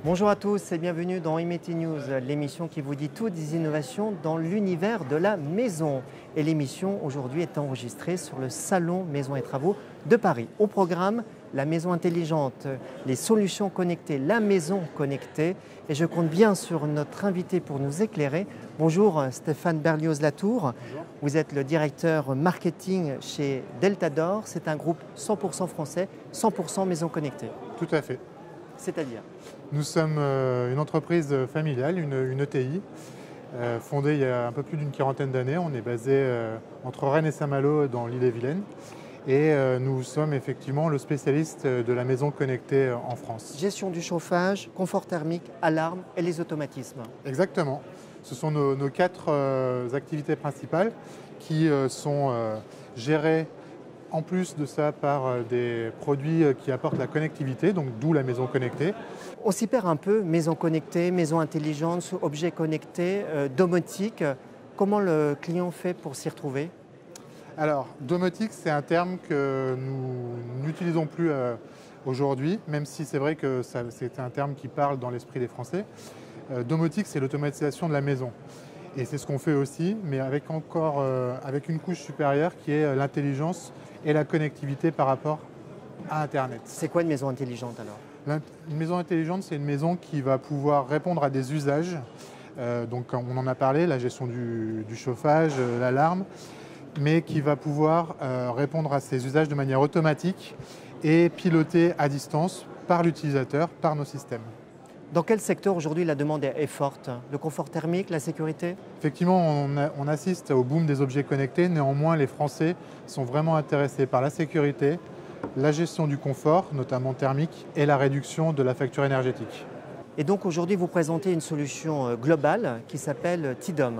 Bonjour à tous et bienvenue dans IMT News, l'émission qui vous dit tout des innovations dans l'univers de la maison. Et l'émission aujourd'hui est enregistrée sur le Salon Maison et Travaux de Paris. Au programme, la maison intelligente, les solutions connectées, la maison connectée. Et je compte bien sur notre invité pour nous éclairer. Bonjour Stéphane Berlioz-Latour. Bonjour. Vous êtes le directeur marketing chez Deltador. C'est un groupe 100% français, 100% maison connectée. Tout à fait. C'est-à-dire? Nous sommes une entreprise familiale, une ETI, fondée il y a un peu plus d'une quarantaine d'années. On est basé entre Rennes et Saint-Malo dans l'Ille-et-Vilaine. Et nous sommes effectivement le spécialiste de la maison connectée en France. Gestion du chauffage, confort thermique, alarme et les automatismes. Exactement. Ce sont nos quatre activités principales qui sont gérées en plus de ça par des produits qui apportent la connectivité, donc d'où la maison connectée. On s'y perd un peu, maison connectée, maison intelligente, objets connectés, domotique. Comment le client fait pour s'y retrouver? Alors, domotique, c'est un terme que nous n'utilisons plus aujourd'hui, même si c'est vrai que c'est un terme qui parle dans l'esprit des Français. Domotique, c'est l'automatisation de la maison. Et c'est ce qu'on fait aussi, mais avec une couche supérieure qui est l'intelligence et la connectivité par rapport à Internet. C'est quoi une maison intelligente alors? Une maison intelligente, c'est une maison qui va pouvoir répondre à des usages. Donc on en a parlé, la gestion du chauffage, l'alarme, mais qui va pouvoir répondre à ces usages de manière automatique et pilotée à distance par l'utilisateur, par nos systèmes. Dans quel secteur aujourd'hui la demande est forte? Le confort thermique, la sécurité? Effectivement, on assiste au boom des objets connectés. Néanmoins, les Français sont vraiment intéressés par la sécurité, la gestion du confort, notamment thermique, et la réduction de la facture énergétique. Et donc aujourd'hui vous présentez une solution globale qui s'appelle Tidom.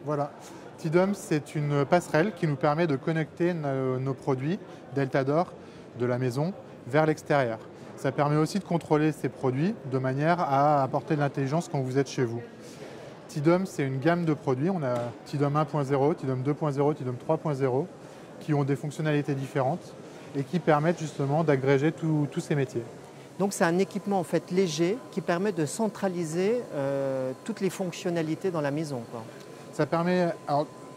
Voilà. Tidom, c'est une passerelle qui nous permet de connecter nos produits Deltador de la maison vers l'extérieur. Ça permet aussi de contrôler ces produits de manière à apporter de l'intelligence quand vous êtes chez vous. Tidom, c'est une gamme de produits. On a Tidom 1.0, Tidom 2.0, Tidom 3.0 qui ont des fonctionnalités différentes et qui permettent justement d'agréger tous ces métiers. Donc c'est un équipement en fait léger qui permet de centraliser toutes les fonctionnalités dans la maison, quoi. Ça permet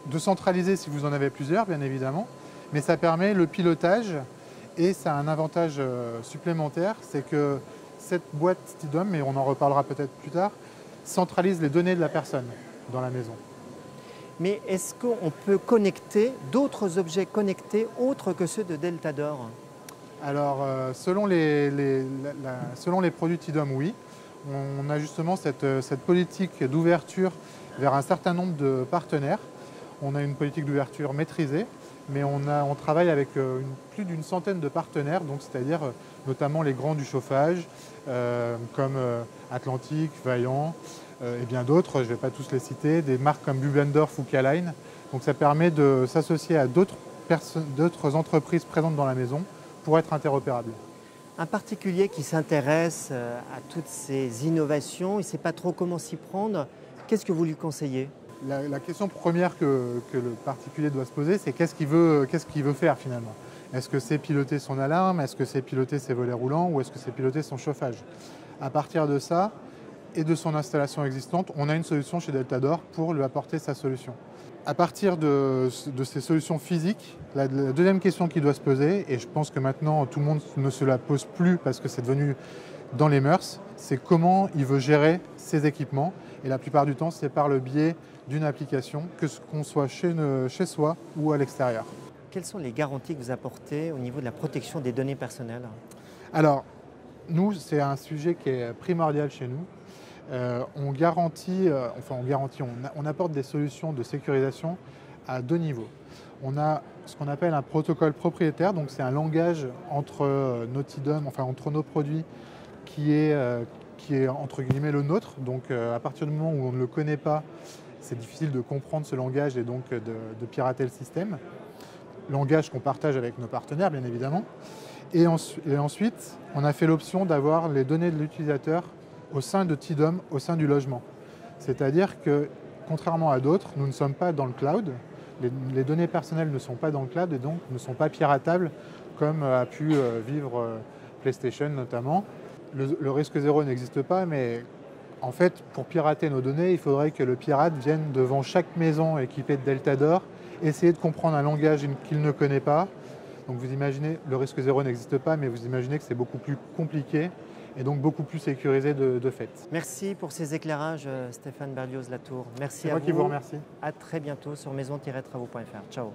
de centraliser si vous en avez plusieurs, bien évidemment, mais ça permet le pilotage. Et ça a un avantage supplémentaire, c'est que cette boîte Tidom, et on en reparlera peut-être plus tard, centralise les données de la personne dans la maison. Mais est-ce qu'on peut connecter d'autres objets connectés autres que ceux de Deltador? Alors, selon les produits Tidom, oui. On a justement cette politique d'ouverture vers un certain nombre de partenaires. On a une politique d'ouverture maîtrisée. Mais on travaille avec plus d'une centaine de partenaires, donc c'est-à-dire notamment les grands du chauffage, comme Atlantique, Vaillant et bien d'autres, je ne vais pas tous les citer, des marques comme Bubendorf ou K-Line. Donc ça permet de s'associer à d'autres entreprises présentes dans la maison pour être interopérables. Un particulier qui s'intéresse à toutes ces innovations, il ne sait pas trop comment s'y prendre, qu'est-ce que vous lui conseillez? La question première que le particulier doit se poser, c'est qu'est-ce qu'il veut faire finalement? Est-ce que c'est piloter son alarme? Est-ce que c'est piloter ses volets roulants? Ou est-ce que c'est piloter son chauffage? À partir de ça et de son installation existante, on a une solution chez Deltador pour lui apporter sa solution. À partir de ces solutions physiques, la deuxième question qu'il doit se poser, et je pense que maintenant tout le monde ne se la pose plus parce que c'est devenu dans les mœurs, c'est comment il veut gérer ses équipements. Et la plupart du temps, c'est par le biais d'une application, qu'on soit chez soi ou à l'extérieur. Quelles sont les garanties que vous apportez au niveau de la protection des données personnelles? Alors, nous, c'est un sujet qui est primordial chez nous. On apporte des solutions de sécurisation à deux niveaux. On a ce qu'on appelle un protocole propriétaire, donc c'est un langage entre entre nos produits qui est entre guillemets le nôtre. Donc à partir du moment où on ne le connaît pas, c'est difficile de comprendre ce langage et donc de pirater le système. Langage qu'on partage avec nos partenaires, bien évidemment. Et ensuite, on a fait l'option d'avoir les données de l'utilisateur au sein de Tidom, au sein du logement. C'est-à-dire que, contrairement à d'autres, nous ne sommes pas dans le cloud. Les données personnelles ne sont pas dans le cloud et donc ne sont pas piratables, comme a pu vivre PlayStation notamment. le risque zéro n'existe pas, mais en fait, pour pirater nos données, il faudrait que le pirate vienne devant chaque maison équipée de Deltador, essayer de comprendre un langage qu'il ne connaît pas. Donc vous imaginez, le risque zéro n'existe pas, mais vous imaginez que c'est beaucoup plus compliqué et donc beaucoup plus sécurisé de fait. Merci pour ces éclairages, Stéphane Berlioz-Latour. Merci à vous. C'est moi qui vous remercie. À très bientôt sur maison-travaux.fr. Ciao.